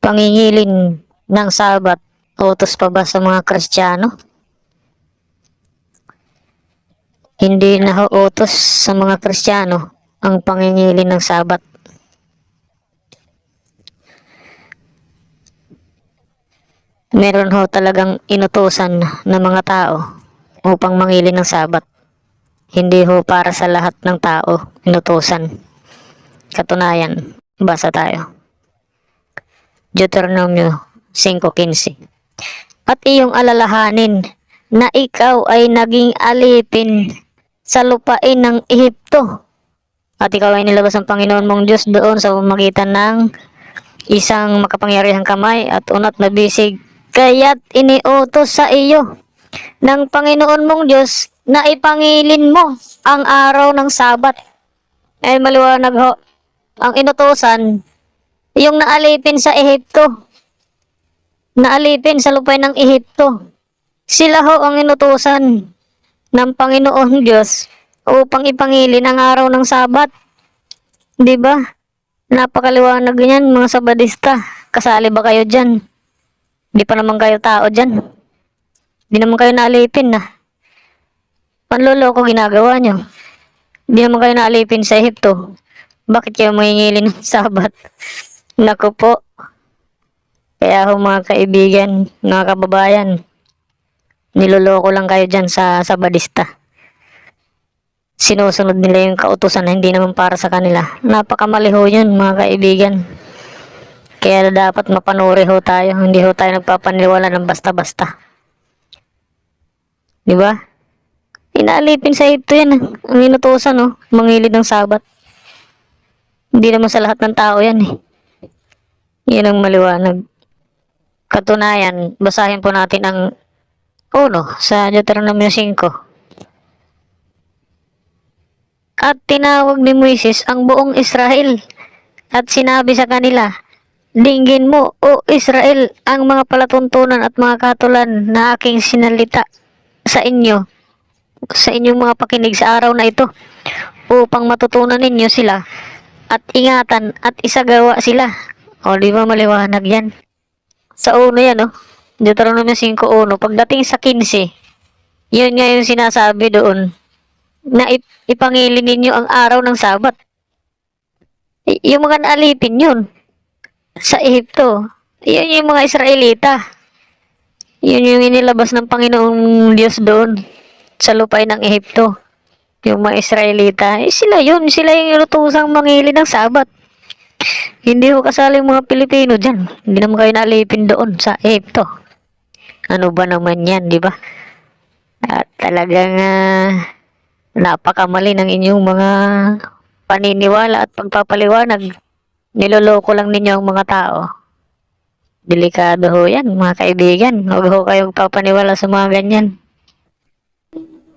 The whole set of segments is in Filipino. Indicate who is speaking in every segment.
Speaker 1: Pangingilin ng Sabat, utos pa ba sa mga Kristiyano? Hindi na ho utos sa mga Kristiyano ang pangingilin ng Sabat. Meron ho talagang inutusan ng mga tao upang mangilin ng Sabat. Hindi ho para sa lahat ng tao inutusan. Katunayan, basa tayo. Deuteronomio 5:15. At iyong alalahanin na ikaw ay naging alipin sa lupain ng Ehipto. At ikaw ay nilabas ng Panginoon mong Diyos doon sa pamamagitan ng isang makapangyarihang kamay at unat na bisig. Kaya't iniutos sa iyo ng Panginoon mong Diyos na ipangilin mo ang araw ng Sabat. Ay maliwanag ho. Ang inutusan, yung naalipin sa Ehipto. Naalipin sa lupain ng Ehipto. Sila ho ang inutusan ng Panginoon Diyos upang ipangilin ang araw ng Sabat. 'Di ba? Napakaliwanag niyan, mga Sabadista. Kasali ba kayo diyan? Di pa naman kayo tao dyan. Di naman kayo naalipin na. Panloloko ginagawa nyo. Di naman kayo naalipin sa Ehipto. Bakit kayo mangingilin ng Sabat? Naku po. Kaya ho mga kaibigan, mga kababayan, niloloko lang kayo dyan sa Sabadista. Sinusunod nila yung kautusan na hindi naman para sa kanila. Napakamali ho yun mga kaibigan. Kaya dapat mapanuri ho tayo. Hindi ho tayo nagpapaniwala ng basta-basta. Di ba? Inaalipin sa Ehipto yan. Ang inutusan, no? Mangilid ng Sabat. Hindi naman sa lahat ng tao yan, eh. Yan ang maliwanag. Katunayan, basahin po natin ang 1 sa Deuteronomio 5. At tinawag ni Moises ang buong Israel at sinabi sa kanila, dinggin mo, O Israel, ang mga palatuntunan at mga katulan na aking sinalita sa inyo, sa inyong mga pakinig sa araw na ito, upang matutunan ninyo sila at ingatan at isagawa sila. O, di ba maliwanag yan? Sa 1 yan, no? Deuteronomio 5:1. Pagdating sa 15, yun nga yung sinasabi doon, na ipangilin ninyo ang araw ng Sabat. Yung mga naalipin yun sa Ehipto, yun yung mga Israelita. Yun yung inilabas ng Panginoong Diyos doon sa lupain ng Ehipto. Yung mga Israelita, sila yun. Sila yung inutusang mangilin ng Sabat. Hindi ko kasali yung mga Pilipino dyan. Hindi naman kayo naalipin doon sa Ehipto. Ano ba naman yan, di ba? At talagang napakamali ng inyong mga paniniwala at pagpapaliwanag. Niloloko lang ninyo ang mga tao. Delikado ho yan, mga kaibigan. Huwag ho kayong papaniwala sa mga ganyan.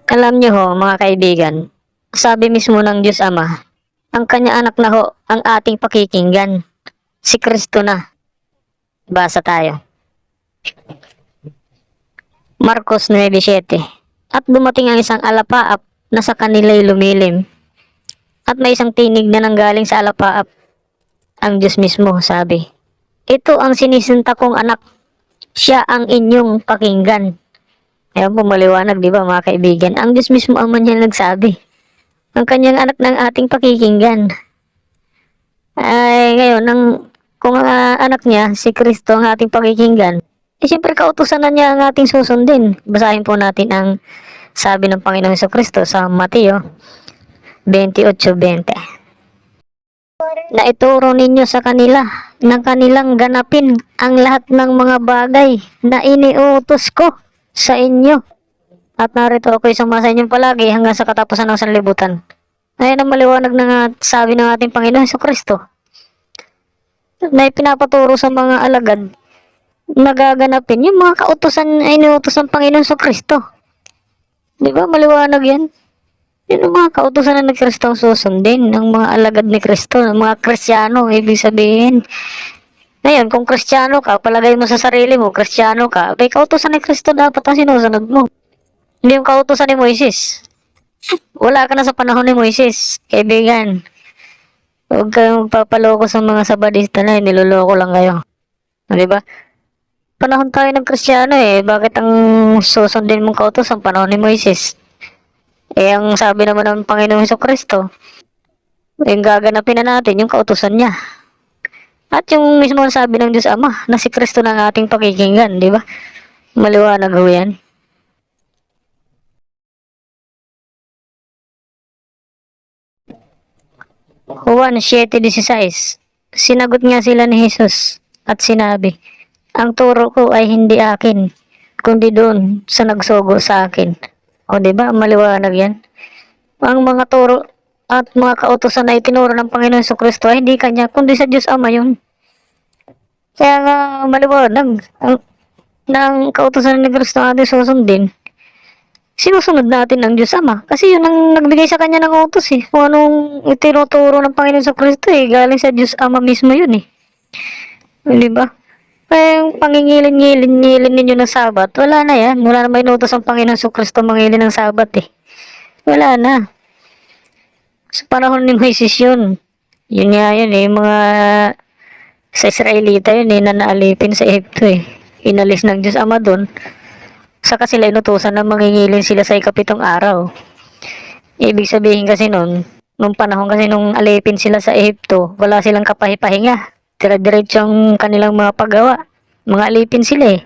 Speaker 1: Alam nyo ho, mga kaibigan, sabi mismo ng Diyos Ama, ang kanya anak na ho, ang ating pakikinggan. Si Kristo na. Basa tayo. Marcos 9:7. At dumating ang isang alapaap na sa kanila'y lumilim. At may isang tinig na nanggaling sa alapaap. Ang Diyos mismo sabi, ito ang sinisinta kong anak. Siya ang inyong pakinggan. Ayan po maliwanag, di ba mga kaibigan? Ang Diyos mismo ang man yan nagsabi. Ang kanyang anak ng ating pakikinggan. Ay ngayon, kung ang anak niya, si Kristo ang ating pakikinggan, siyempre kautusan na niya ang ating susundin. Basahin po natin ang sabi ng Panginoon Kristo sa Mateo 28:20. Na ituro ninyo sa kanila na kanilang ganapin ang lahat ng mga bagay na iniutos ko sa inyo. At narito ako isang masa inyong palagi hanggang sa katapusan ng sanlibutan. Ayan ang maliwanag ng sabi ng ating Panginoon Kristo. Na ipinapaturo sa mga alagad na gaganapin yung mga kautusan ay inuutos ng Panginoon Kristo. Di ba maliwanag yan? Yun ang mga kautusan na ni Kristo ang susundin, ng mga alagad ni Kristo, ng mga Kristiyano, ibig sabihin. Ngayon, kung Kristiyano ka, palagay mo sa sarili mo, Kristiyano ka, may kautusan ni Kristo dapat ang sinusunod mo. Hindi yung kautusan ni Moises. Wala ka na sa panahon ni Moises, kaibigan. Huwag kayong magpapaloko sa mga Sabadista na, niloloko lang kayo. O, di ba? Panahon tayo ng Kristiyano eh. Bakit ang susundin mong kautos panahon ni Moises? Eh, ang sabi naman ng Panginoong Kristo, yung gaganapin na natin yung kautusan niya. At yung mismo sabi ng Diyos Ama na si Kristo na ang ating pakikinggan, di ba? Maliwanag ho yan. Juan 7:16. Sinagot nga sila ni Jesus at sinabi, ang turo ko ay hindi akin, kundi doon sa nagsugo sa akin. O di ba maliwanag yan? Ang mga turo at mga kautosan na itinuro ng Panginoon sa Kristo ay hindi kanya, kundi sa Diyos Ama yun. Kaya nga maliwanag, ang kautosan ni Kristo natin susundin, sinusunod natin ang Diyos Ama. Kasi yun ang nagbigay sa kanya ng utos eh. Kung anong itinuturo ng Panginoon sa Kristo eh, galing sa Diyos Ama mismo yun eh. Di ba? Kaya yung pangingilin-ngilin ninyo ng Sabat, wala na yan. Wala na may inutos ang Panginoon sa Kristo mangilin ng Sabat eh. Wala na. Sa panahon ni Moises yun. Yun nga yun eh, yung mga sa Israelita yun eh, na naalipin sa Egypto eh. Inalis ng Diyos Ama doon. Saka sila inutusan na mangingilin sila sa ikapitong araw. Ibig sabihin kasi nun, nung panahon kasi nung alipin sila sa Egypto, wala silang kapahipahinga. Dire-diretso ang kanilang mga paggawa. Mga alipin sila eh.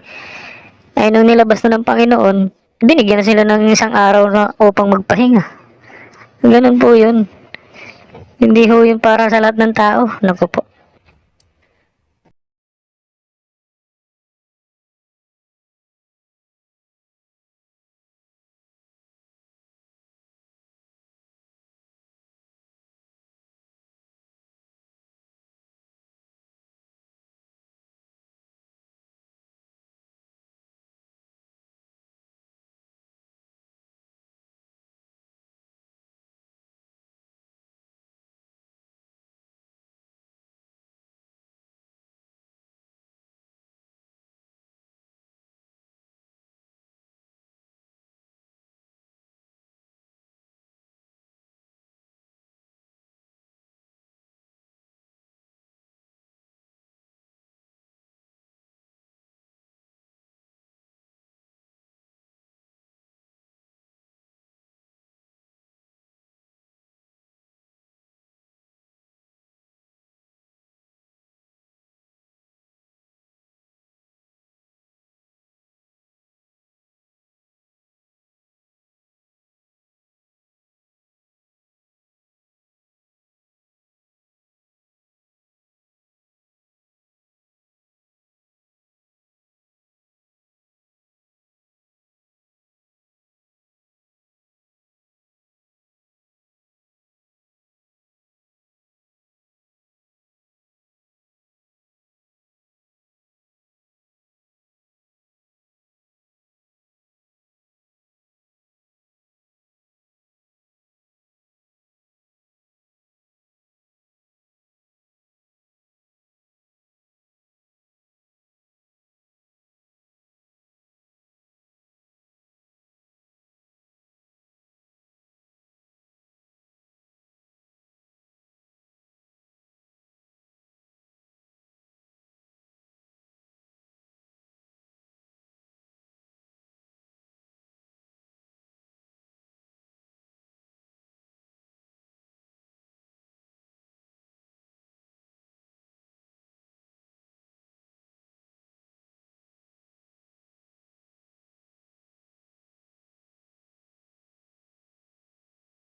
Speaker 1: Ay nung nilabas na ng Panginoon, binigyan na sila ng isang araw na upang magpahinga. Ganun po yun. Hindi ho yun para sa lahat ng tao. Naku po.